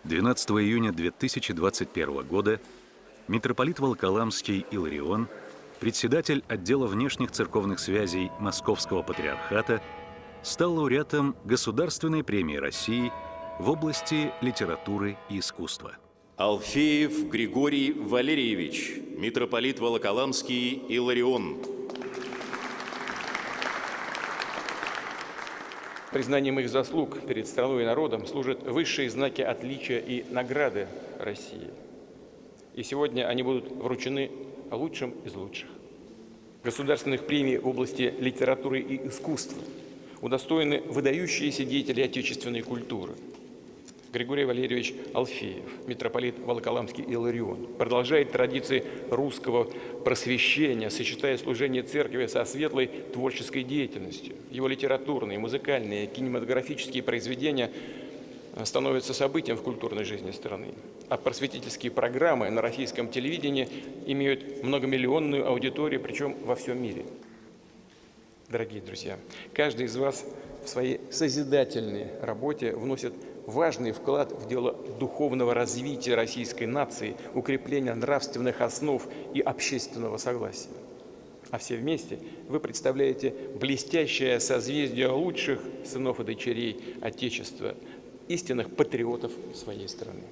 12 июня 2021 года митрополит Волоколамский Иларион, председатель отдела внешних церковных связей Московского патриархата, стал лауреатом Государственной премии России в области литературы и искусства. Алфеев Григорий Валерьевич, митрополит Волоколамский Иларион. Признанием их заслуг перед страной и народом служат высшие знаки отличия и награды России. И сегодня они будут вручены лучшим из лучших. Государственных премий в области литературы и искусства удостоены выдающиеся деятели отечественной культуры. Григорий Валерьевич Алфеев, митрополит Волоколамский Иларион, продолжает традиции русского просвещения, сочетая служение церкви со светлой творческой деятельностью. Его литературные, музыкальные, кинематографические произведения становятся событием в культурной жизни страны. А просветительские программы на российском телевидении имеют многомиллионную аудиторию, причем во всем мире. Дорогие друзья, каждый из вас в своей созидательной работе вносит важный вклад в дело духовного развития российской нации, укрепления нравственных основ и общественного согласия. А все вместе вы представляете блестящее созвездие лучших сынов и дочерей Отечества, истинных патриотов своей страны.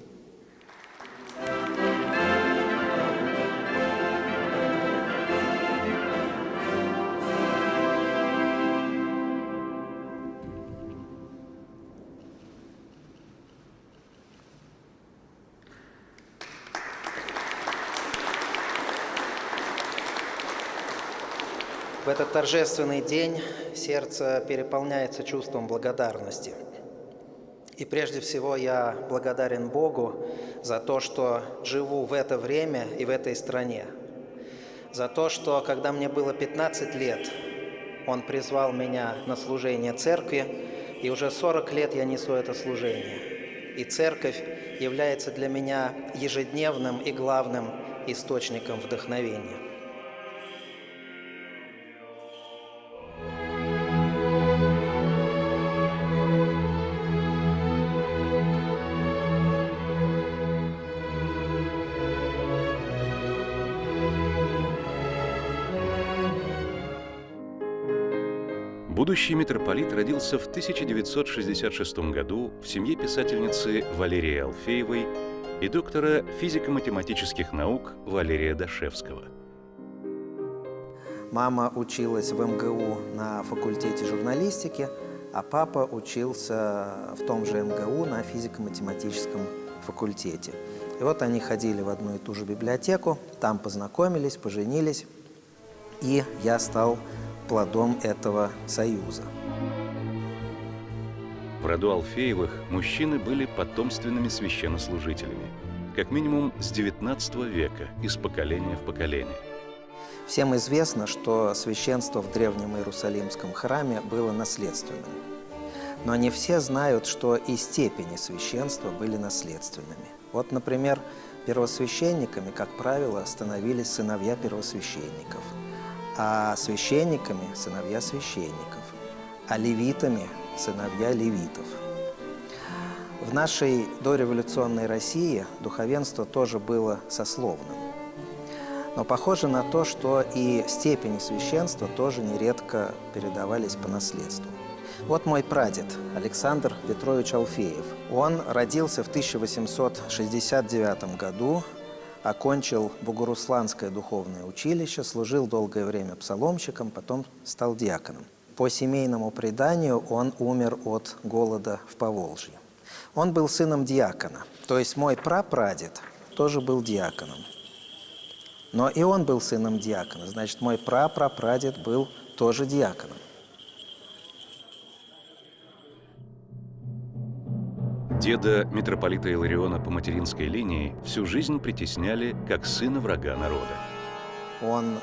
В этот торжественный день сердце переполняется чувством благодарности. И прежде всего я благодарен Богу за то, что живу в это время и в этой стране. За то, что когда мне было 15 лет, Он призвал меня на служение церкви, и уже 40 лет я несу это служение. И церковь является для меня ежедневным и главным источником вдохновения. Будущий митрополит родился в 1966 году в семье писательницы Валерии Алфеевой и доктора физико-математических наук Валерия Дашевского. Мама училась в МГУ на факультете журналистики, а папа учился в том же МГУ на физико-математическом факультете. И вот они ходили в одну и ту же библиотеку, там познакомились, поженились, и я стал плодом этого союза. В роду Алфеевых мужчины были потомственными священнослужителями, как минимум с XIX века, из поколения в поколение. Всем известно, что священство в Древнем Иерусалимском храме было наследственным. Но не все знают, что и степени священства были наследственными. Вот, например, первосвященниками, как правило, становились сыновья первосвященников, а священниками – сыновья священников, а левитами – сыновья левитов. В нашей дореволюционной России духовенство тоже было сословным. Но похоже на то, что и степени священства тоже нередко передавались по наследству. Вот мой прадед Александр Петрович Алфеев. Он родился в 1869 году, окончил Богорусланское духовное училище, служил долгое время псаломщиком, потом стал диаконом. По семейному преданию он умер от голода в Поволжье. Он был сыном диакона, то есть мой прапрадед тоже был диаконом. Но и он был сыном диакона, значит, мой прапрапрадед был тоже диаконом. Деда митрополита Илариона по материнской линии всю жизнь притесняли как сына врага народа. Он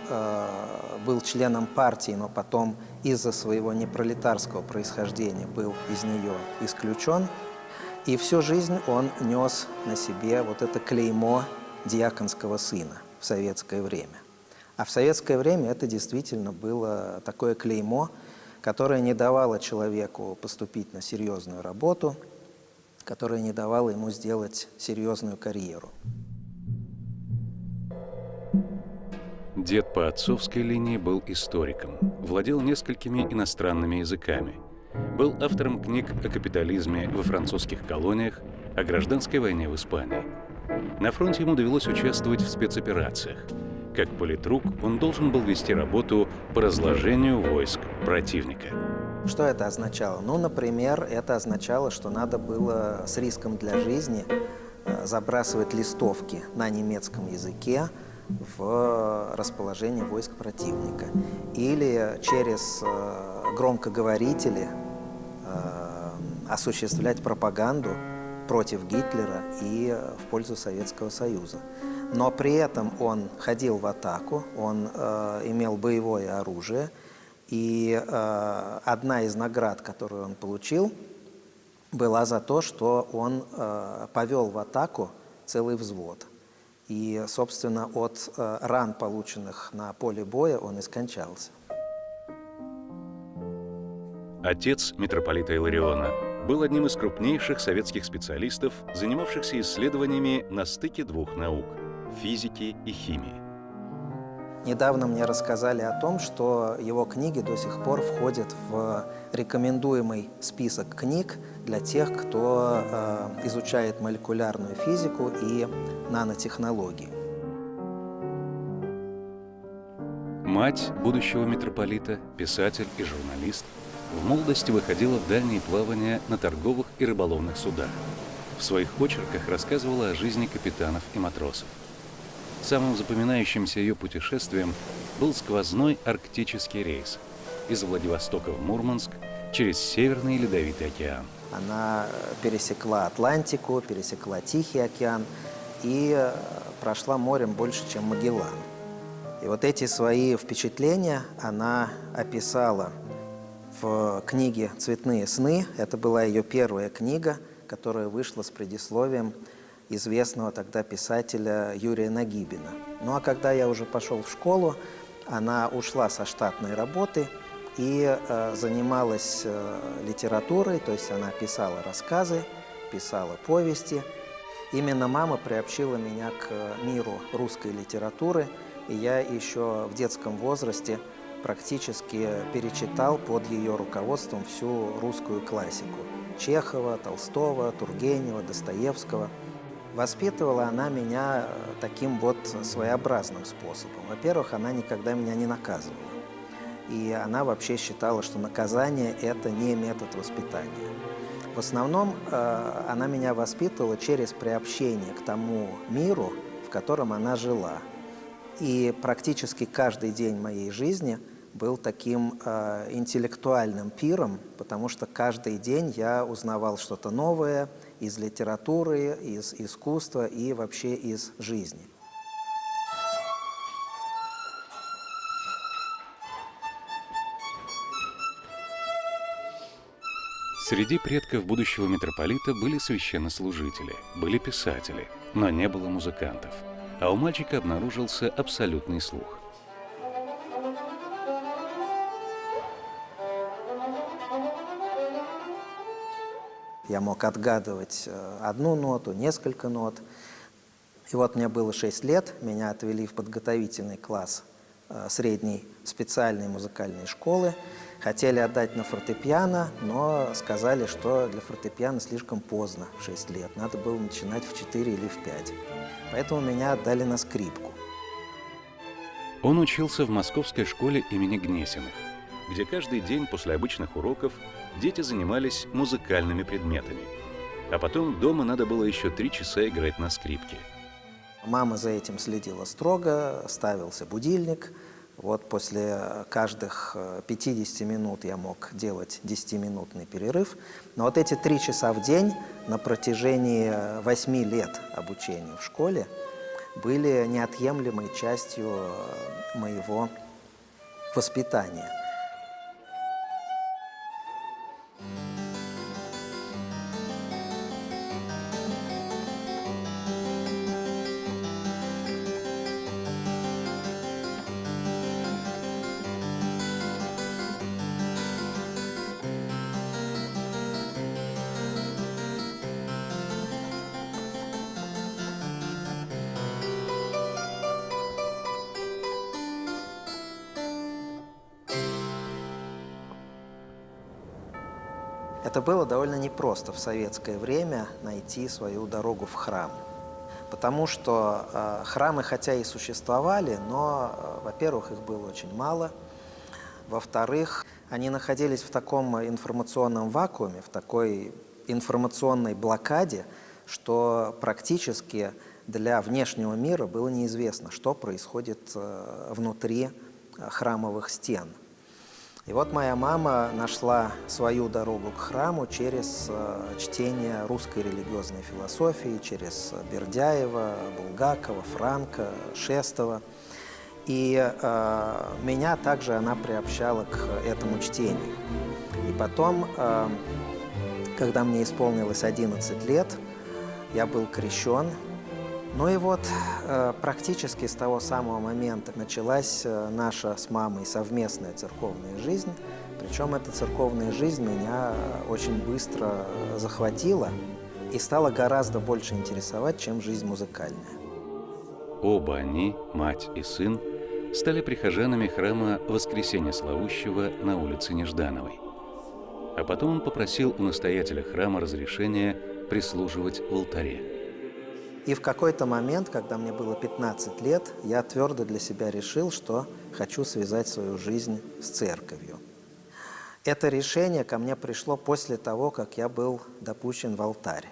был членом партии, но потом из-за своего непролетарского происхождения был из нее исключен. И всю жизнь он нес на себе вот это клеймо диаконского сына в советское время. А в советское время это действительно было такое клеймо, которое не давало человеку поступить на серьезную работу, которое не давало ему сделать серьезную карьеру. Дед по отцовской линии был историком, владел несколькими иностранными языками, был автором книг о капитализме во французских колониях, о гражданской войне в Испании. На фронте ему довелось участвовать в спецоперациях. Как политрук он должен был вести работу по разложению войск противника. Что это означало? Ну, например, это означало, что надо было с риском для жизни забрасывать листовки на немецком языке в расположение войск противника. Или через громкоговорители осуществлять пропаганду против Гитлера и в пользу Советского Союза. Но при этом он ходил в атаку, он имел боевое оружие, и одна из наград, которую он получил, была за то, что он повел в атаку целый взвод. И, собственно, от ран, полученных на поле боя, он и скончался. Отец митрополита Илариона был одним из крупнейших советских специалистов, занимавшихся исследованиями на стыке двух наук – физики и химии. Недавно мне рассказали о том, что его книги до сих пор входят в рекомендуемый список книг для тех, кто изучает молекулярную физику и нанотехнологии. Мать будущего митрополита, писатель и журналист, в молодости выходила в дальние плавания на торговых и рыболовных судах. В своих очерках рассказывала о жизни капитанов и матросов. Самым запоминающимся ее путешествием был сквозной арктический рейс из Владивостока в Мурманск через Северный Ледовитый океан. Она пересекла Атлантику, пересекла Тихий океан и прошла морем больше, чем Магеллан. И вот эти свои впечатления она описала в книге «Цветные сны». Это была ее первая книга, которая вышла с предисловием известного тогда писателя Юрия Нагибина. Ну а когда я уже пошел в школу, она ушла со штатной работы и занималась литературой, то есть она писала рассказы, писала повести. Именно мама приобщила меня к миру русской литературы, и я еще в детском возрасте практически перечитал под ее руководством всю русскую классику – Чехова, Толстого, Тургенева, Достоевского. Воспитывала она меня таким вот своеобразным способом. Во-первых, она никогда меня не наказывала. И она вообще считала, что наказание – это не метод воспитания. В основном она меня воспитывала через приобщение к тому миру, в котором она жила. И практически каждый день моей жизни был таким интеллектуальным пиром, потому что каждый день я узнавал что-то новое из литературы, из искусства и вообще из жизни. Среди предков будущего митрополита были священнослужители, были писатели, но не было музыкантов. А у мальчика обнаружился абсолютный слух. Я мог отгадывать одну ноту, несколько нот. И вот мне было 6 лет, меня отвели в подготовительный класс средней специальной музыкальной школы. Хотели отдать на фортепиано, но сказали, что для фортепиано слишком поздно, в 6 лет. Надо было начинать в 4 или в 5. Поэтому меня отдали на скрипку. Он учился в московской школе имени Гнесиных, где каждый день после обычных уроков дети занимались музыкальными предметами. А потом дома надо было еще 3 часа играть на скрипке. Мама за этим следила строго, ставился будильник. Вот после каждых 50 минут я мог делать 10-минутный перерыв. Но вот эти 3 часа в день на протяжении 8 лет обучения в школе были неотъемлемой частью моего воспитания. Это было довольно непросто в советское время найти свою дорогу в храм. Потому что храмы, хотя и существовали, но, во-первых, их было очень мало. Во-вторых, они находились в таком информационном вакууме, в такой информационной блокаде, что практически для внешнего мира было неизвестно, что происходит внутри храмовых стен. И вот моя мама нашла свою дорогу к храму через чтение русской религиозной философии, через Бердяева, Булгакова, Франка, Шестова. И меня также она приобщала к этому чтению. И потом, когда мне исполнилось 11 лет, я был крещен. Ну и вот практически с того самого момента началась наша с мамой совместная церковная жизнь. Причем эта церковная жизнь меня очень быстро захватила и стала гораздо больше интересовать, чем жизнь музыкальная. Оба они, мать и сын, стали прихожанами храма Воскресения Славущего на улице Неждановой. А потом он попросил у настоятеля храма разрешения прислуживать в алтаре. И в какой-то момент, когда мне было 15 лет, я твердо для себя решил, что хочу связать свою жизнь с церковью. Это решение ко мне пришло после того, как я был допущен в алтарь.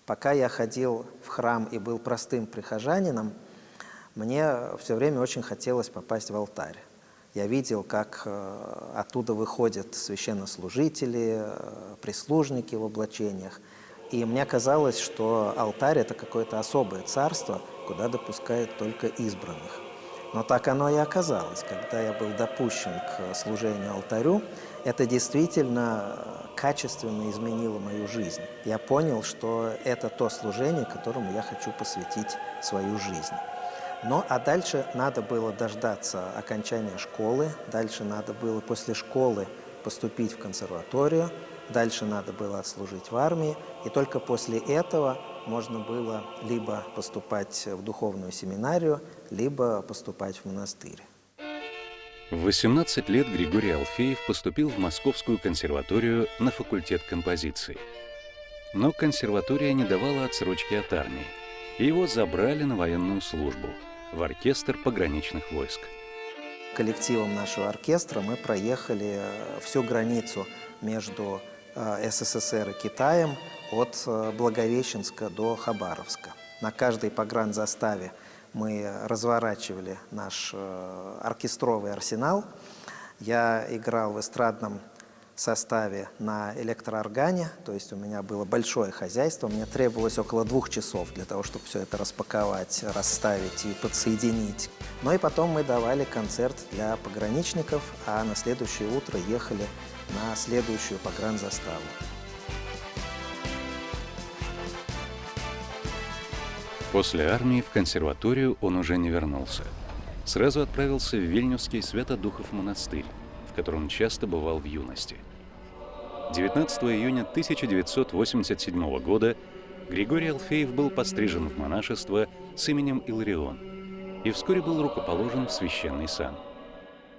Пока я ходил в храм и был простым прихожанином, мне все время очень хотелось попасть в алтарь. Я видел, как оттуда выходят священнослужители, прислужники в облачениях. И мне казалось, что алтарь – это какое-то особое царство, куда допускают только избранных. Но так оно и оказалось. Когда я был допущен к служению алтарю, это действительно качественно изменило мою жизнь. Я понял, что это то служение, которому я хочу посвятить свою жизнь. Ну, а дальше надо было дождаться окончания школы, дальше надо было после школы поступить в консерваторию, дальше надо было отслужить в армии, и только после этого можно было либо поступать в духовную семинарию, либо поступать в монастырь. В 18 лет Григорий Алфеев поступил в Московскую консерваторию на факультет композиции. Но консерватория не давала отсрочки от армии, и его забрали на военную службу в оркестр пограничных войск. Коллективом нашего оркестра мы проехали всю границу между СССР и Китаем от Благовещенска до Хабаровска. На каждой погранзаставе мы разворачивали наш оркестровый арсенал. Я играл в эстрадном составе на электрооргане, то есть у меня было большое хозяйство, мне требовалось около 2 часов для того, чтобы все это распаковать, расставить и подсоединить. Ну и потом мы давали концерт для пограничников, а на следующее утро ехали на следующую погранзаставу. После армии в консерваторию он уже не вернулся. Сразу отправился в Вильнюсский Свято-Духов монастырь, в котором часто бывал в юности. 19 июня 1987 года Григорий Алфеев был пострижен в монашество с именем Иларион и вскоре был рукоположен в священный сан.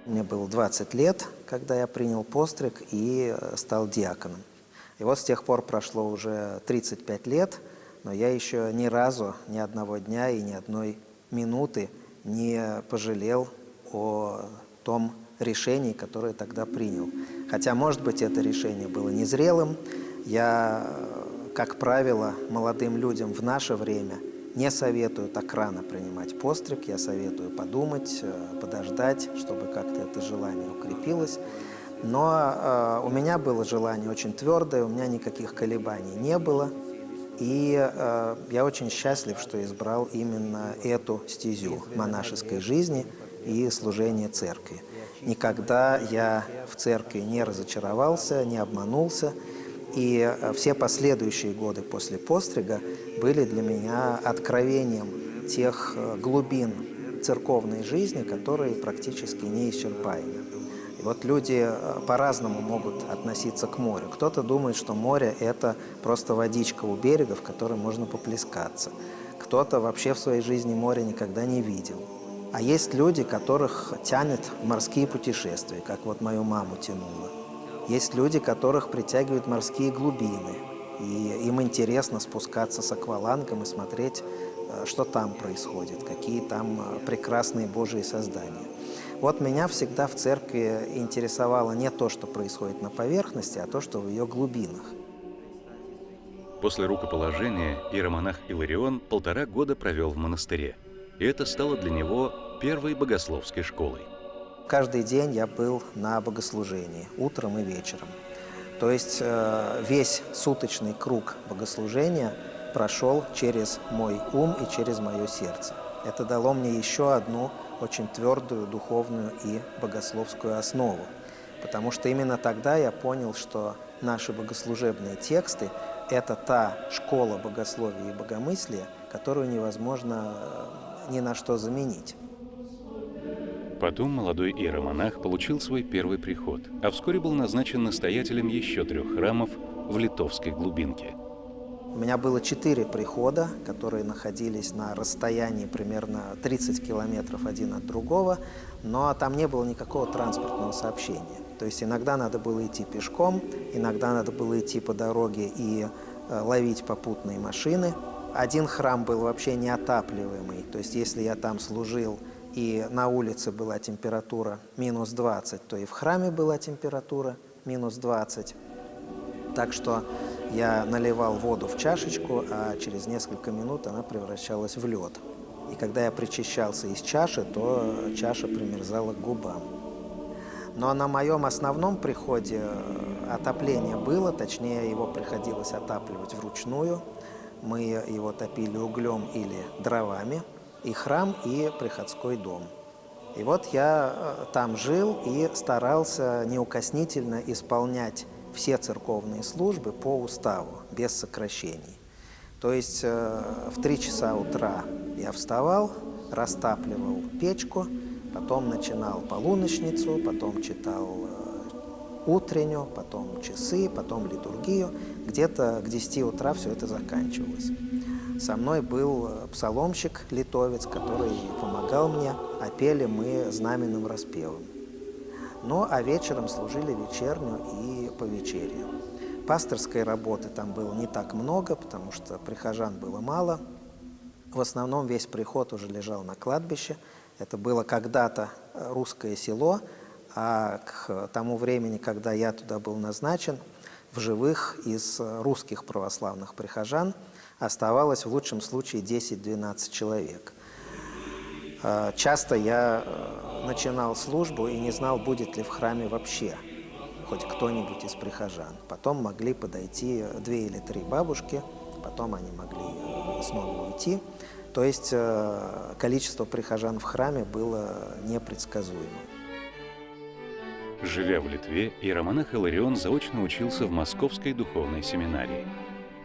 Мне было 20 лет, когда я принял постриг и стал диаконом. И вот с тех пор прошло уже 35 лет, но я еще ни разу, ни одного дня и ни одной минуты не пожалел о том решении, которое тогда принял. Хотя, может быть, это решение было незрелым. Я, как правило, молодым людям в наше время не советую так рано принимать постриг. Я советую подумать, подождать, чтобы как-то это желание укрепилось. Но у меня было желание очень твердое, у меня никаких колебаний не было. И я очень счастлив, что избрал именно эту стезю монашеской жизни и служения церкви. Никогда я в церкви не разочаровался, не обманулся. И все последующие годы после пострига были для меня откровением тех глубин церковной жизни, которые практически неисчерпаемы. И вот люди по-разному могут относиться к морю. Кто-то думает, что море – это просто водичка у берега, в которой можно поплескаться. Кто-то вообще в своей жизни море никогда не видел. А есть люди, которых тянет в морские путешествия, как вот мою маму тянуло. Есть люди, которых притягивают морские глубины. И им интересно спускаться с аквалангом и смотреть, что там происходит, какие там прекрасные Божьи создания. Вот меня всегда в церкви интересовало не то, что происходит на поверхности, а то, что в ее глубинах. После рукоположения иеромонах Иларион 1,5 года провел в монастыре. И это стало для него первой богословской школой. Каждый день я был на богослужении, утром и вечером. То есть весь суточный круг богослужения прошел через мой ум и через мое сердце. Это дало мне еще одну очень твердую духовную и богословскую основу. Потому что именно тогда я понял, что наши богослужебные тексты – это та школа богословия и богомыслия, которую невозможно ни на что заменить. Потом молодой иеромонах получил свой первый приход, а вскоре был назначен настоятелем еще 3 храмов в Литовской глубинке. У меня было 4 прихода, которые находились на расстоянии примерно 30 километров один от другого, но там не было никакого транспортного сообщения. То есть иногда надо было идти пешком, иногда надо было идти по дороге и ловить попутные машины. Один храм был вообще неотапливаемый, то есть если я там служил и на улице была температура минус 20, то и в храме была температура минус 20. Так что я наливал воду в чашечку, а через несколько минут она превращалась в лед. И когда я причащался из чаши, то чаша примерзала к губам. Но на моем основном приходе отопление было, точнее его приходилось отапливать вручную. Мы его топили углем или дровами, и храм, и приходской дом. И вот я там жил и старался неукоснительно исполнять все церковные службы по уставу, без сокращений. То есть в 3 часа утра я вставал, растапливал печку, потом начинал полуночницу, потом читал утреннюю, потом часы, потом литургию. Где-то к 10 утра все это заканчивалось. Со мной был псаломщик-литовец, который помогал мне, а пели мы знаменным распевом. Ну, а вечером служили вечерню и повечерие. Пасторской работы там было не так много, потому что прихожан было мало. В основном весь приход уже лежал на кладбище. Это было когда-то русское село, а к тому времени, когда я туда был назначен, в живых из русских православных прихожан оставалось в лучшем случае 10-12 человек. Часто я начинал службу и не знал, будет ли в храме вообще хоть кто-нибудь из прихожан. Потом могли подойти 2 или 3 бабушки, потом они могли снова уйти. То есть количество прихожан в храме было непредсказуемо. Живя в Литве, иеромонах Иларион заочно учился в Московской духовной семинарии.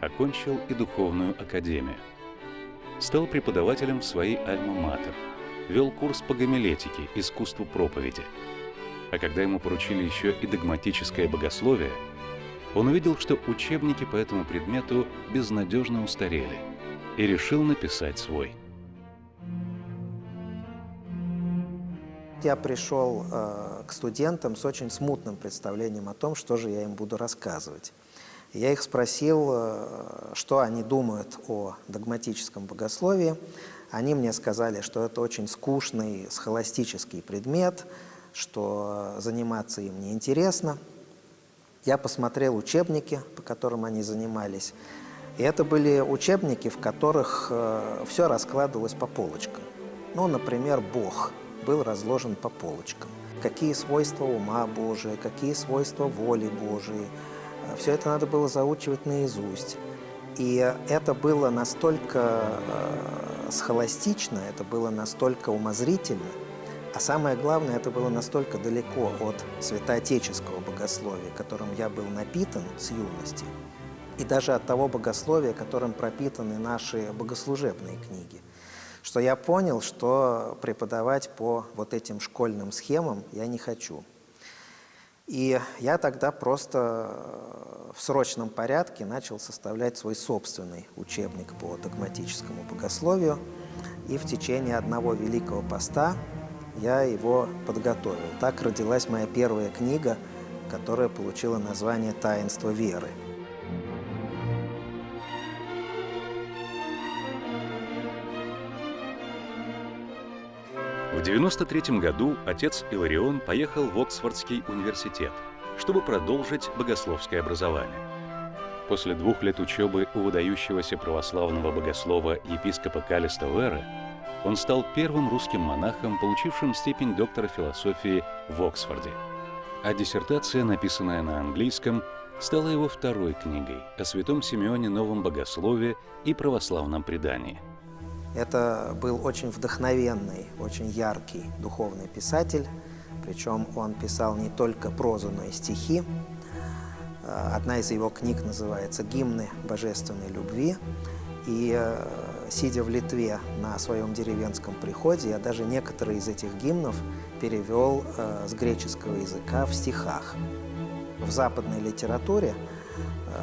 Окончил и духовную академию. Стал преподавателем в своей альма-матер. Вел курс по гомилетике, искусству проповеди. А когда ему поручили еще и догматическое богословие, он увидел, что учебники по этому предмету безнадежно устарели, и решил написать свой. Я пришел к студентам с очень смутным представлением о том, что же я им буду рассказывать. Я их спросил, что они думают о догматическом богословии. Они мне сказали, что это очень скучный схоластический предмет, что заниматься им неинтересно. Я посмотрел учебники, по которым они занимались. И это были учебники, в которых все раскладывалось по полочкам. Ну, например, Бог был разложен по полочкам. Какие свойства ума Божия, какие свойства воли Божией. Все это надо было заучивать наизусть. И это было настолько схоластично, это было настолько умозрительно, а самое главное, это было настолько далеко от святоотеческого богословия, которым я был напитан с юности, и даже от того богословия, которым пропитаны наши богослужебные книги, что я понял, что преподавать по вот этим школьным схемам я не хочу. И я тогда просто в срочном порядке начал составлять свой собственный учебник по догматическому богословию, и в течение одного Великого Поста я его подготовил. Так родилась моя первая книга, которое получило название «Таинство веры». В 1993 году отец Иларион поехал в Оксфордский университет, чтобы продолжить богословское образование. После 2 лет учебы у выдающегося православного богослова епископа Каллиста Вера он стал первым русским монахом, получившим степень доктора философии в Оксфорде. А диссертация, написанная на английском, стала его второй книгой о святом Симеоне Новом Богослове и православном предании. Это был очень вдохновенный, очень яркий духовный писатель, причем он писал не только прозу, но и стихи. Одна из его книг называется «Гимны божественной любви». И сидя в Литве на своем деревенском приходе, я даже некоторые из этих гимнов перевел с греческого языка в стихах. В западной литературе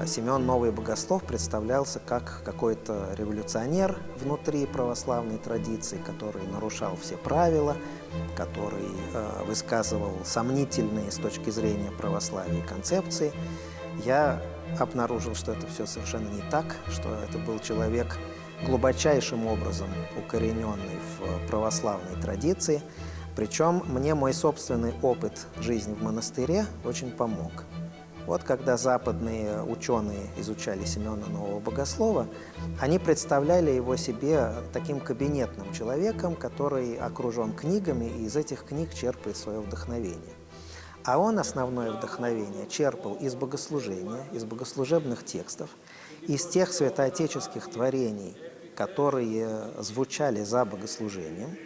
Симеон Новый Богослов представлялся как какой-то революционер внутри православной традиции, который нарушал все правила, который высказывал сомнительные с точки зрения православия концепции. Я обнаружил, что это все совершенно не так, что это был человек глубочайшим образом укорененный в православной традиции. Причем мне мой собственный опыт жизни в монастыре очень помог. Вот когда западные ученые изучали Симеона Нового Богослова, они представляли его себе таким кабинетным человеком, который окружен книгами и из этих книг черпает свое вдохновение. А он основное вдохновение черпал из богослужения, из богослужебных текстов, из тех святоотеческих творений, которые звучали за богослужением,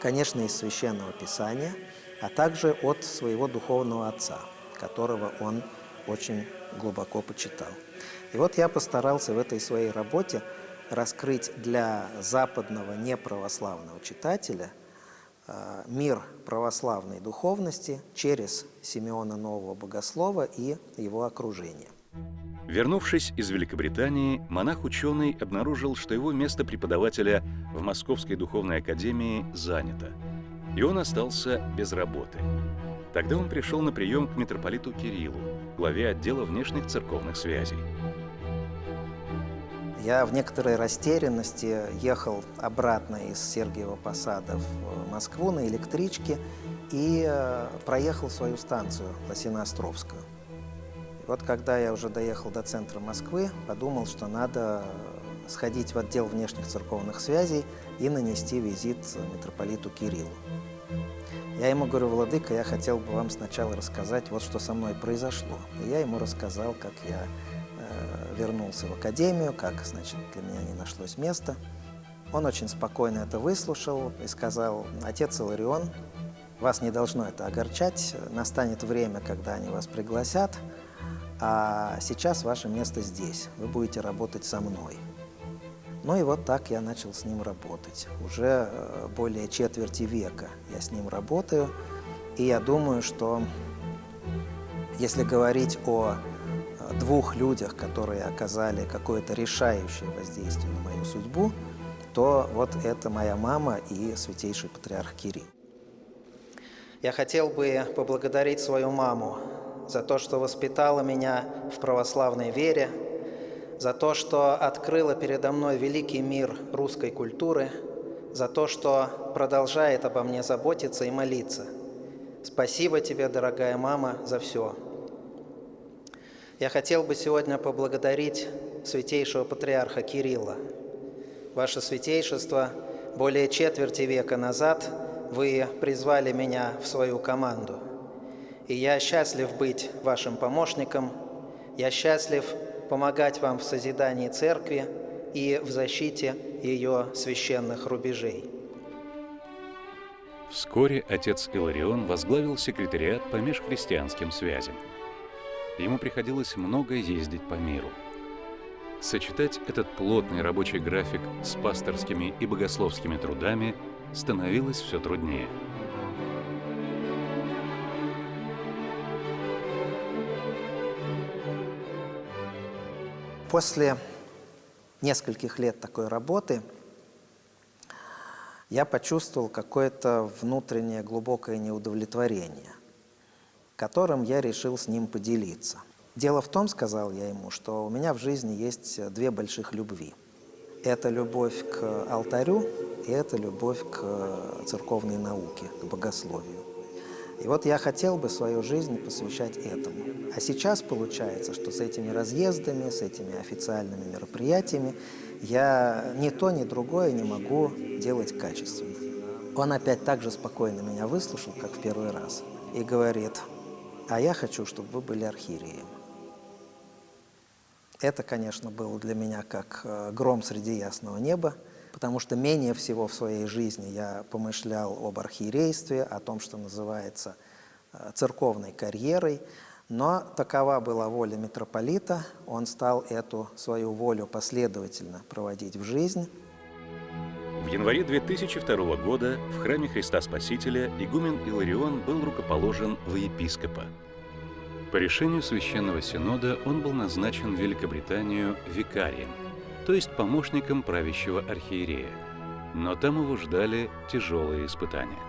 конечно, из Священного Писания, а также от своего духовного отца, которого он очень глубоко почитал. И вот я постарался в этой своей работе раскрыть для западного неправославного читателя мир православной духовности через Симеона Нового Богослова и его окружение. Вернувшись из Великобритании, монах-ученый обнаружил, что его место преподавателя в Московской духовной академии занято, и он остался без работы. Тогда он пришел на прием к митрополиту Кириллу, главе отдела внешних церковных связей. Я в некоторой растерянности ехал обратно из Сергиева Посада в Москву на электричке и проехал свою станцию Лосиноостровскую. И вот когда я уже доехал до центра Москвы, подумал, что надо сходить в отдел внешних церковных связей и нанести визит митрополиту Кириллу. Я ему говорю: «Владыка, я хотел бы вам сначала рассказать, вот что со мной произошло». И я ему рассказал, как я вернулся в академию, как, значит, для меня не нашлось места. Он очень спокойно это выслушал и сказал: «Отец Иларион, вас не должно это огорчать, настанет время, когда они вас пригласят, а сейчас ваше место здесь, вы будете работать со мной». Ну и вот так я начал с ним работать. Уже более четверти века я с ним работаю, и я думаю, что если говорить о 2 людях, которые оказали какое-то решающее воздействие на мою судьбу, то вот это моя мама и святейший патриарх Кирилл. Я хотел бы поблагодарить свою маму за то, что воспитала меня в православной вере, за то, что открыла передо мной великий мир русской культуры, за то, что продолжает обо мне заботиться и молиться. Спасибо тебе, дорогая мама, за все. Я хотел бы сегодня поблагодарить святейшего патриарха Кирилла. Ваше святейшество, более четверти века назад вы призвали меня в свою команду. И я счастлив быть вашим помощником, я счастлив помогать вам в созидании церкви и в защите ее священных рубежей. Вскоре отец Иларион возглавил секретариат по межхристианским связям. Ему приходилось много ездить по миру. Сочетать этот плотный рабочий график с пасторскими и богословскими трудами становилось все труднее. После нескольких лет такой работы я почувствовал какое-то внутреннее глубокое неудовлетворение. которым я решил с ним поделиться. Дело в том, сказал я ему, что у меня в жизни есть две больших любви. Это любовь к алтарю и это любовь к церковной науке, к богословию. И вот я хотел бы свою жизнь посвящать этому. А сейчас получается, что с этими разъездами, с этими официальными мероприятиями я ни то, ни другое не могу делать качественно. Он опять так же спокойно меня выслушал, как в первый раз, и говорит: а я хочу, чтобы вы были архиереем. Это, конечно, было для меня как гром среди ясного неба, потому что менее всего в своей жизни я помышлял об архиерействе, о том, что называется церковной карьерой, но такова была воля митрополита, он стал эту свою волю последовательно проводить в жизнь. В январе 2002 года в храме Христа Спасителя игумен Иларион был рукоположен во епископа. По решению Священного Синода он был назначен в Великобританию викарием, то есть помощником правящего архиерея. Но там его ждали тяжелые испытания.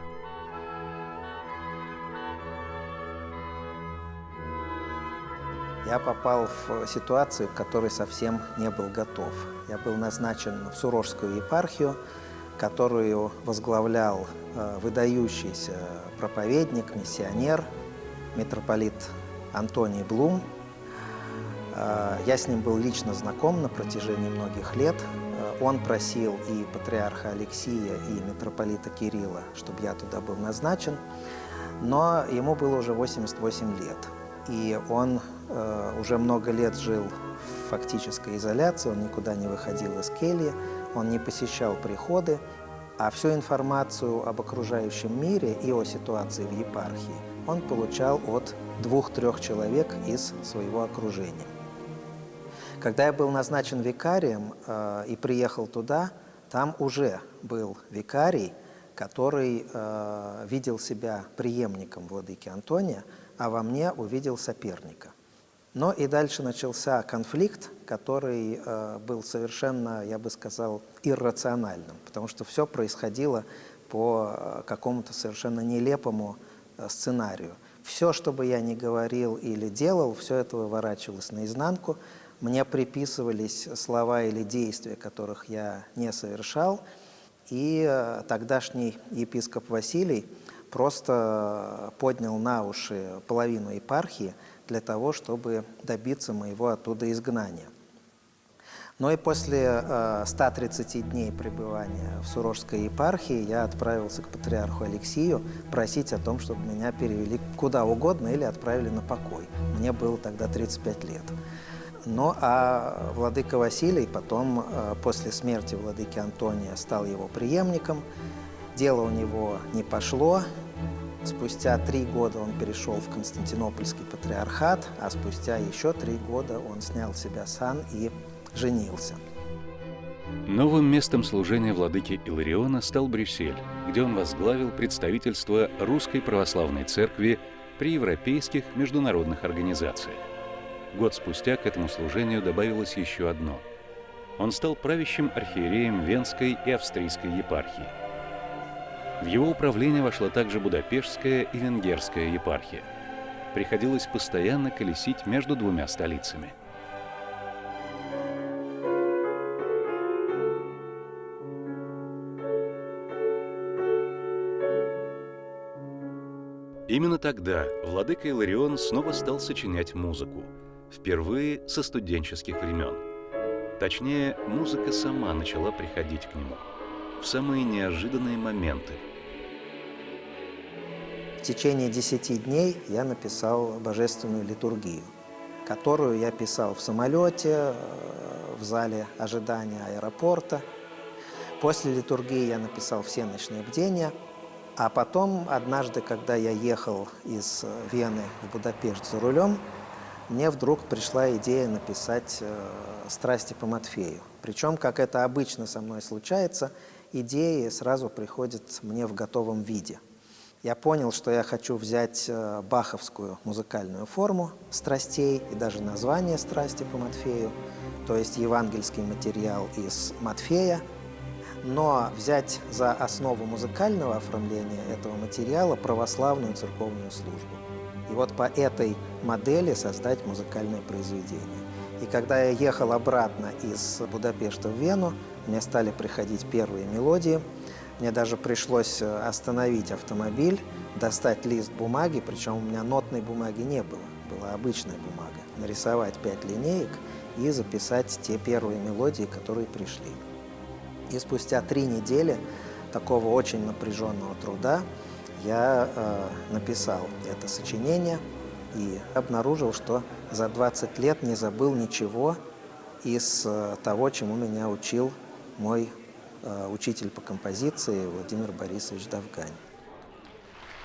Я попал в ситуацию, к которой совсем не был готов. Я был назначен в Сурожскую епархию, которую возглавлял выдающийся проповедник, миссионер, митрополит Антоний Блум. Я с ним был лично знаком на протяжении многих лет. Он просил и патриарха Алексия, и митрополита Кирилла, чтобы я туда был назначен, но ему было уже 88 лет. И он уже много лет жил в фактической изоляции, он никуда не выходил из кельи, он не посещал приходы, а всю информацию об окружающем мире и о ситуации в епархии он получал от 2-3 человек из своего окружения. Когда я был назначен викарием и приехал туда, там уже был викарий, который видел себя преемником владыки Антония, а во мне увидел соперника. Но и дальше начался конфликт, который был совершенно, я бы сказал, иррациональным, потому что все происходило по какому-то совершенно нелепому сценарию. Все, что бы я ни говорил или делал, все это выворачивалось наизнанку. Мне приписывались слова или действия, которых я не совершал, и тогдашний епископ Василий просто поднял на уши половину епархии для того, чтобы добиться моего оттуда изгнания. Но и после 130 дней пребывания в Сурожской епархии я отправился к патриарху Алексию просить о том, чтобы меня перевели куда угодно или отправили на покой. Мне было тогда 35 лет. Ну а владыка Василий потом, после смерти владыки Антония, стал его преемником. Дело у него не пошло. Спустя 3 года он перешел в Константинопольский патриархат, а спустя еще 3 года он снял с себя сан и женился. Новым местом служения владыки Илариона стал Брюссель, где он возглавил представительство Русской Православной Церкви при европейских международных организациях. Год спустя к этому служению добавилось еще одно. Он стал правящим архиереем Венской и Австрийской епархии. В его управление вошла также Будапештская и Венгерская епархия. Приходилось постоянно колесить между двумя столицами. Именно тогда владыка Иларион снова стал сочинять музыку, впервые со студенческих времен. Точнее, музыка сама начала приходить к нему в самые неожиданные моменты. В течение 10 дней я написал божественную литургию, которую я писал в самолете, в зале ожидания аэропорта. После литургии я написал всеночные бдения, а потом, однажды, когда я ехал из Вены в Будапешт за рулем, мне вдруг пришла идея написать «Страсти по Матфею». Причем, как это обычно со мной случается, идеи сразу приходят мне в готовом виде. Я понял, что я хочу взять баховскую музыкальную форму страстей и даже название «Страсти по Матфею», то есть евангельский материал из Матфея, но взять за основу музыкального оформления этого материала православную церковную службу. И вот по этой модели создать музыкальное произведение. И когда я ехал обратно из Будапешта в Вену, мне стали приходить первые мелодии. Мне даже пришлось остановить автомобиль, достать лист бумаги, причем у меня нотной бумаги не было, была обычная бумага. Нарисовать 5 линеек и записать те первые мелодии, которые пришли. И спустя 3 недели такого очень напряженного труда я написал это сочинение и обнаружил, что за 20 лет не забыл ничего из того, чему меня учил мой учитель по композиции Владимир Борисович Довгань.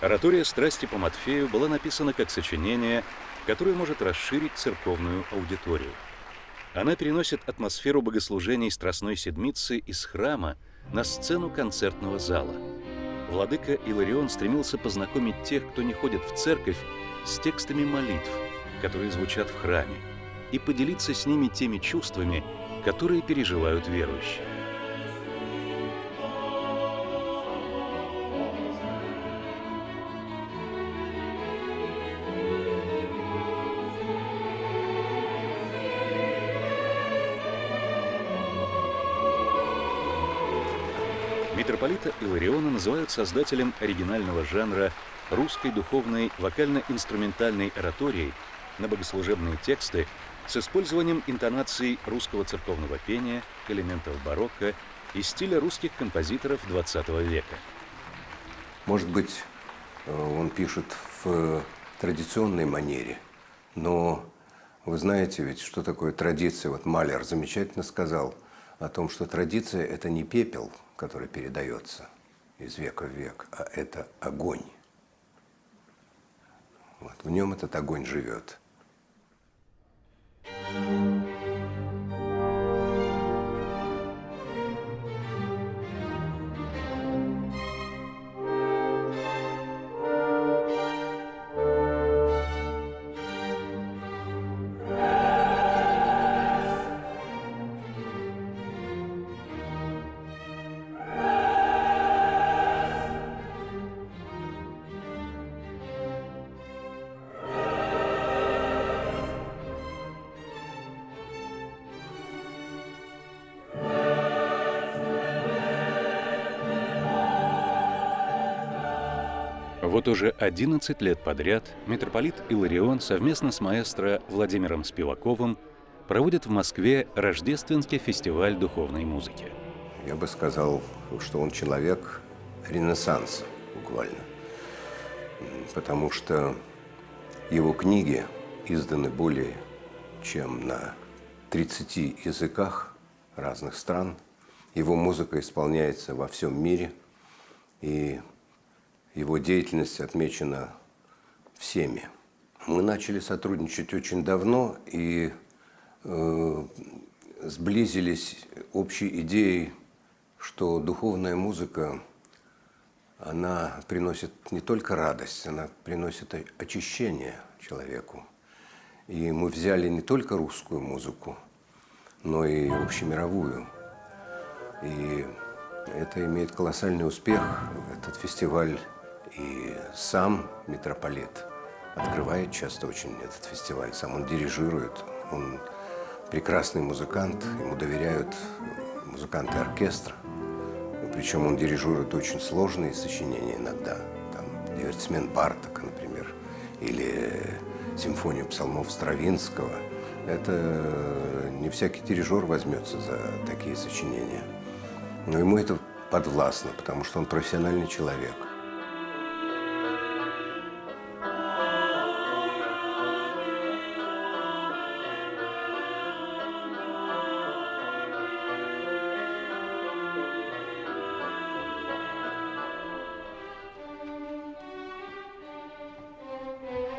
Оратория «Страсти по Матфею» была написана как сочинение, которое может расширить церковную аудиторию. Она переносит атмосферу богослужений Страстной Седмицы из храма на сцену концертного зала. Владыка Иларион стремился познакомить тех, кто не ходит в церковь, с текстами молитв, которые звучат в храме, и поделиться с ними теми чувствами, которые переживают верующие. Митрополита Илариона называют создателем оригинального жанра русской духовной вокально-инструментальной оратории на богослужебные тексты с использованием интонаций русского церковного пения, элементов барокко и стиля русских композиторов XX века. Может быть, он пишет в традиционной манере, но вы знаете ведь, что такое традиция. Вот Малер замечательно сказал о том, что традиция – это не пепел, который передается из века в век, а это огонь. Вот, в нем этот огонь живет. Вот уже 11 лет подряд митрополит Иларион совместно с маэстро Владимиром Спиваковым проводит в Москве рождественский фестиваль духовной музыки. Я бы сказал, что он человек Ренессанса, буквально. Потому что его книги изданы более чем на 30 языках разных стран. Его музыка исполняется во всем мире, и его деятельность отмечена всеми. Мы начали сотрудничать очень давно и сблизились общей идеей, что духовная музыка, она приносит не только радость, она приносит очищение человеку. И мы взяли не только русскую музыку, но и общемировую. И это имеет колоссальный успех, этот фестиваль. И сам митрополит открывает часто очень этот фестиваль, сам он дирижирует, он прекрасный музыкант, ему доверяют музыканты оркестра, причем он дирижирует очень сложные сочинения иногда, там, дивертисмент Бартака, например, или симфонию псалмов Стравинского. Это не всякий дирижер возьмется за такие сочинения, но ему это подвластно, потому что он профессиональный человек.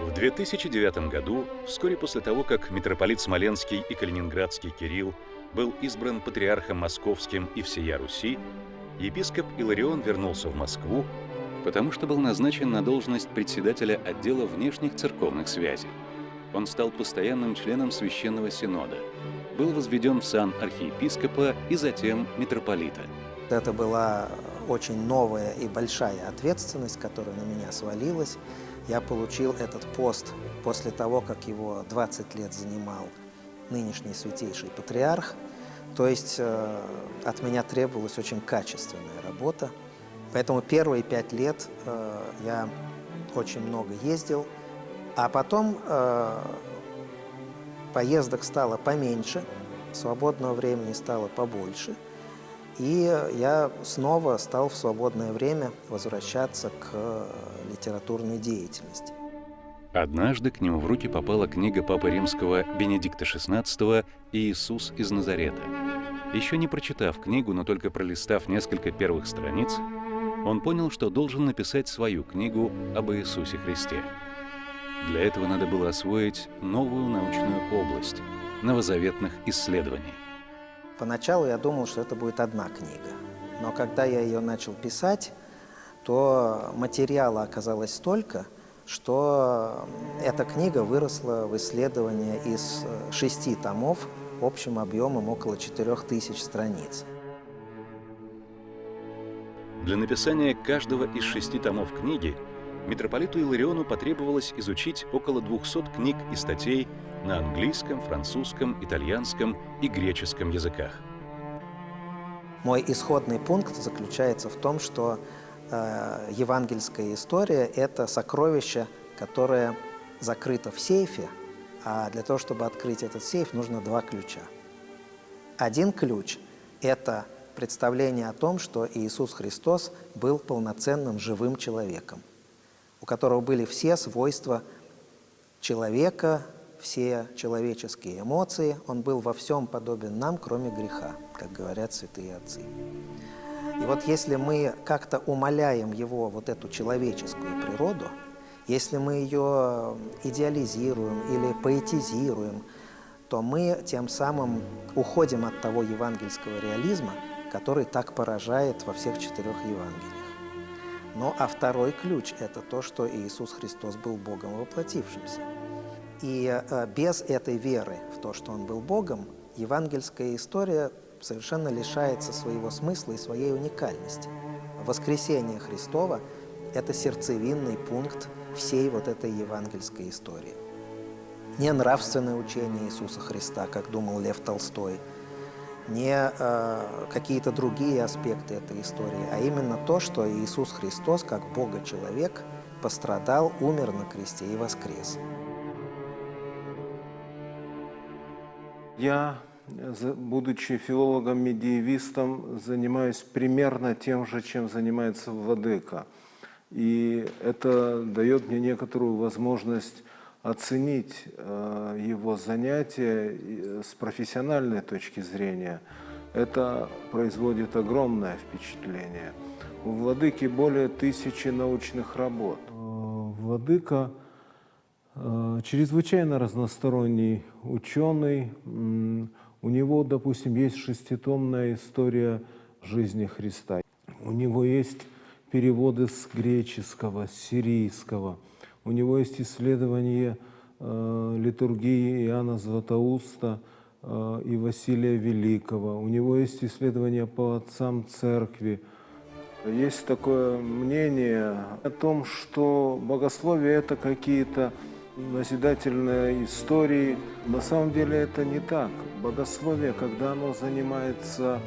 В 2009 году, вскоре после того, как митрополит Смоленский и Калининградский Кирилл был избран патриархом Московским и всея Руси, епископ Иларион вернулся в Москву, потому что был назначен на должность председателя отдела внешних церковных связей. Он стал постоянным членом Священного Синода, был возведен в сан архиепископа и затем митрополита. Это была очень новая и большая ответственность, которая на меня свалилась. я получил этот пост после того, как его 20 лет занимал нынешний святейший патриарх. То есть от меня требовалась очень качественная работа. Поэтому первые 5 лет я очень много ездил, а потом поездок стало поменьше, свободного времени стало побольше, и я снова стал в свободное время возвращаться к литературной деятельности. Однажды к нему в руки попала книга Папы Римского Бенедикта XVI «Иисус из Назарета». Еще не прочитав книгу, но только пролистав несколько первых страниц, он понял, что должен написать свою книгу об Иисусе Христе. Для этого надо было освоить новую научную область новозаветных исследований. Поначалу я думал, что это будет одна книга, но когда я ее начал писать, то материала оказалось столько, что эта книга выросла в исследование из 6 томов общим объемом около 4000 страниц. Для написания каждого из 6 томов книги митрополиту Илариону потребовалось изучить около 200 книг и статей на английском, французском, итальянском и греческом языках. Мой исходный пункт заключается в том, что евангельская история – это сокровище, которое закрыто в сейфе, а для того, чтобы открыть этот сейф, нужно 2 ключа. Один ключ – это представление о том, что Иисус Христос был полноценным живым человеком, у которого были все свойства человека, все человеческие эмоции. Он был во всем подобен нам, кроме греха, как говорят святые отцы. И вот если мы как-то умаляем его, вот эту человеческую природу, если мы ее идеализируем или поэтизируем, то мы тем самым уходим от того евангельского реализма, который так поражает во всех 4 Евангелиях. Ну а второй ключ – это то, что Иисус Христос был Богом воплотившимся. И без этой веры в то, что Он был Богом, евангельская история совершенно лишается своего смысла и своей уникальности. Воскресение Христово – это сердцевинный пункт всей вот этой евангельской истории. Не нравственное учение Иисуса Христа, как думал Лев Толстой, не какие-то другие аспекты этой истории, а именно то, что Иисус Христос, как Бога-человек, пострадал, умер на кресте и воскрес. Я, будучи филологом-медиевистом, занимаюсь примерно тем же, чем занимается владыка. И это дает мне некоторую возможность оценить его занятия с профессиональной точки зрения. Это производит огромное впечатление. У владыки более 1000 научных работ. Владыка чрезвычайно разносторонний ученый. У него, допустим, есть 6-томная история жизни Христа. У него есть переводы с греческого, с сирийского. У него есть исследование литургии Иоанна Златоуста и Василия Великого. У него есть исследования по отцам церкви. Есть такое мнение о том, что богословие – это какие-то назидательные истории. На самом деле это не так. Богословие, когда оно занимается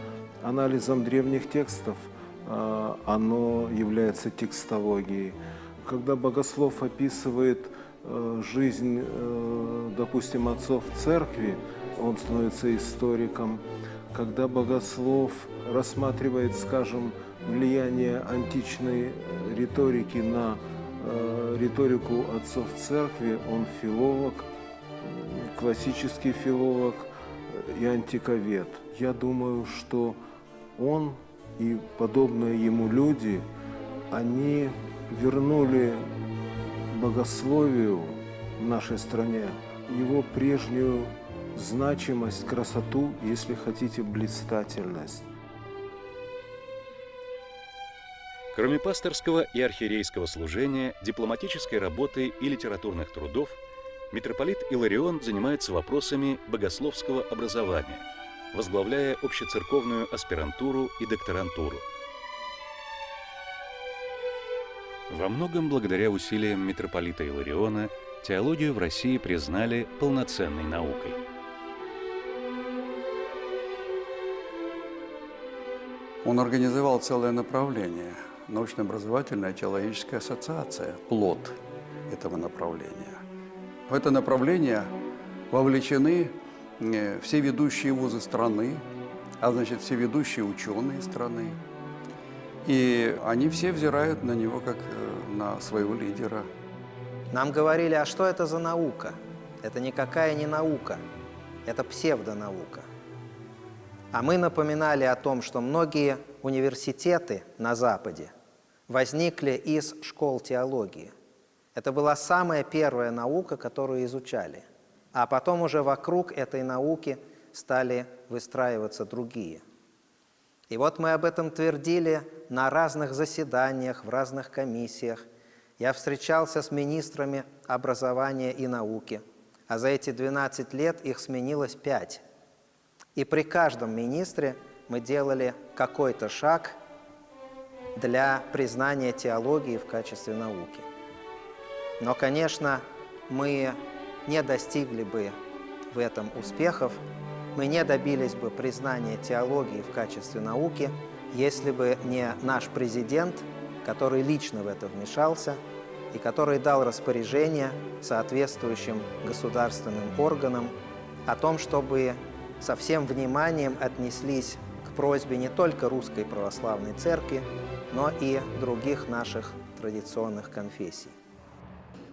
анализом древних текстов, оно является текстологией. Когда богослов описывает жизнь, допустим, отцов церкви, он становится историком. Когда богослов рассматривает, скажем, влияние античной риторики на риторику отцов церкви, он филолог, классический филолог и антиковед. Я думаю, что он и подобные ему люди, они вернули богословию в нашей стране его прежнюю значимость, красоту, если хотите, блистательность. Кроме пасторского и архиерейского служения, дипломатической работы и литературных трудов, митрополит Иларион занимается вопросами богословского образования, возглавляя общецерковную аспирантуру и докторантуру. Во многом благодаря усилиям митрополита Илариона теологию в России признали полноценной наукой. Он организовал целое направление – научно-образовательная теологическая ассоциация, плод этого направления. В это направление вовлечены все ведущие вузы страны, а значит, все ведущие ученые страны. И они все взирают на него как на своего лидера. Нам говорили, а что это за наука? Это никакая не наука, это псевдонаука. А мы напоминали о том, что многие университеты на Западе возникли из школ теологии. Это была самая первая наука, которую изучали. А потом уже вокруг этой науки стали выстраиваться другие. И вот мы об этом твердили на разных заседаниях, в разных комиссиях. Я встречался с министрами образования и науки, а за эти 12 лет их сменилось 5. И при каждом министре мы делали какой-то шаг для признания теологии в качестве науки. Но, конечно, мы не достигли бы в этом успехов, мы не добились бы признания теологии в качестве науки, если бы не наш президент, который лично в это вмешался и который дал распоряжение соответствующим государственным органам о том, чтобы со всем вниманием отнеслись к просьбе не только Русской Православной Церкви, но и других наших традиционных конфессий.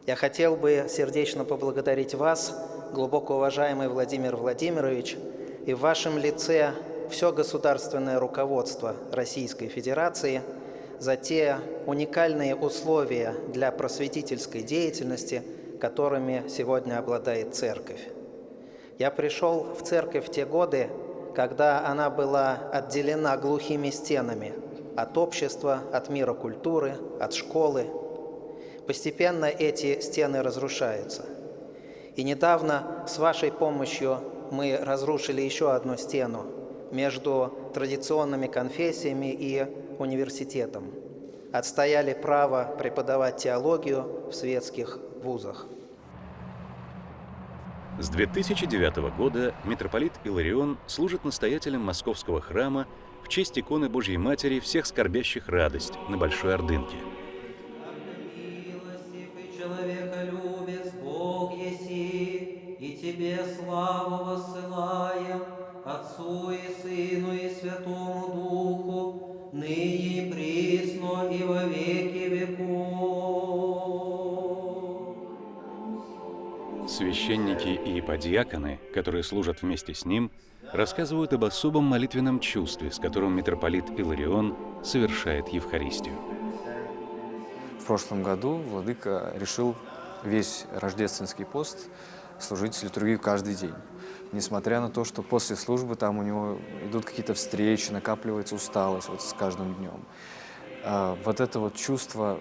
Я хотел бы сердечно поблагодарить вас, глубоко уважаемый Владимир Владимирович, и в вашем лице все государственное руководство Российской Федерации за те уникальные условия для просветительской деятельности, которыми сегодня обладает Церковь. Я пришел в Церковь в те годы, когда она была отделена глухими стенами от общества, от мира культуры, от школы. Постепенно эти стены разрушаются. И недавно с вашей помощью мы разрушили еще одну стену между традиционными конфессиями и университетом. Отстояли право преподавать теологию в светских вузах. С 2009 года митрополит Иларион служит настоятелем Московского храма в честь иконы Божьей Матери всех скорбящих радость на Большой Ордынке. Человеколюбец Бог еси, и Тебе славу воссылаем, Отцу и Сыну и Святому Духу, ныне и присно и во веки веков. Священники и подьяконы, которые служат вместе с ним, рассказывают об особом молитвенном чувстве, с которым митрополит Иларион совершает Евхаристию. В прошлом году владыка решил весь рождественский пост служить литургию каждый день. Несмотря на то, что после службы там у него идут какие-то встречи, накапливается усталость вот с каждым днем. Вот это вот чувство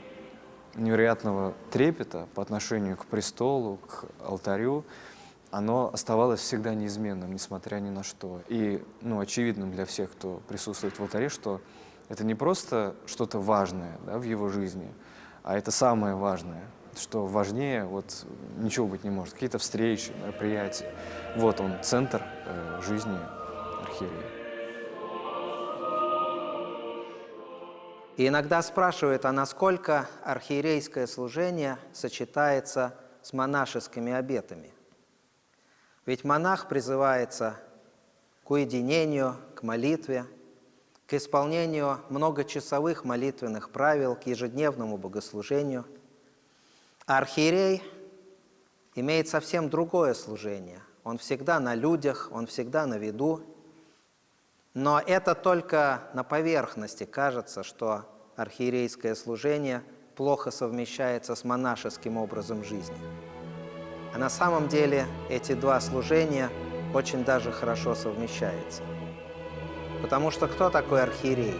невероятного трепета по отношению к престолу, к алтарю, оно оставалось всегда неизменным, несмотря ни на что. И очевидным для всех, кто присутствует в алтаре, что это не просто что-то важное, да, в его жизни, а это самое важное, что важнее вот ничего быть не может. Какие-то встречи, мероприятия. Вот он, центр жизни архиерея. И иногда спрашивают, а насколько архиерейское служение сочетается с монашескими обетами? Ведь монах призывается к уединению, к молитве, к исполнению многочасовых молитвенных правил, к ежедневному богослужению. А архиерей имеет совсем другое служение. Он всегда на людях, он всегда на виду. Но это только на поверхности кажется, что архиерейское служение плохо совмещается с монашеским образом жизни. А на самом деле эти два служения очень даже хорошо совмещаются. Потому что кто такой архиерей?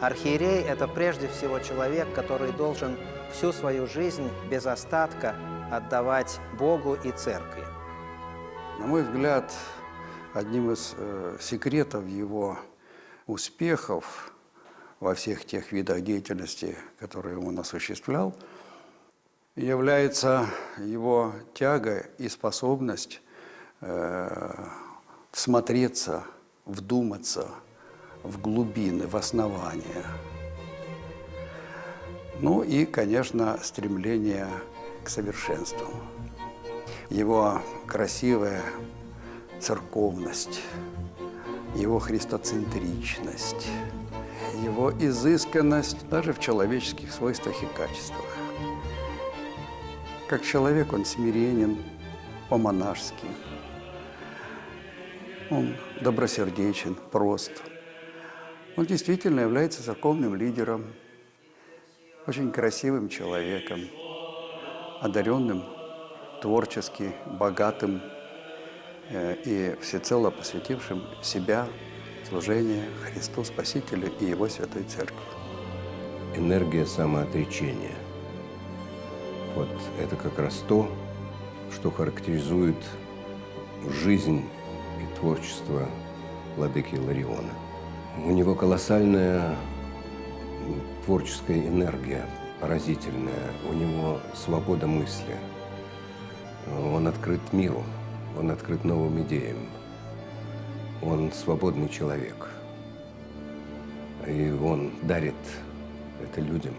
Архиерей – это прежде всего человек, который должен всю свою жизнь без остатка отдавать Богу и Церкви. На мой взгляд, одним из секретов его успехов во всех тех видах деятельности, которые он осуществлял, является его тяга и способность всмотреться, вдуматься в глубины, в основания. Ну и, конечно, стремление к совершенству. Его красивая церковность, его христоцентричность, его изысканность даже в человеческих свойствах и качествах. Как человек он смиренен, по-монашески. Он добросердечен, прост. Он действительно является церковным лидером, очень красивым человеком, одаренным, творчески, богатым и всецело посвятившим себя служению Христу Спасителю и Его Святой Церкви. Энергия самоотречения. Вот это как раз то, что характеризует жизнь и творчество владыки Илариона. У него колоссальная творческая энергия, поразительная. У него свобода мысли. Он открыт миру, он открыт новым идеям. Он свободный человек. И он дарит это людям.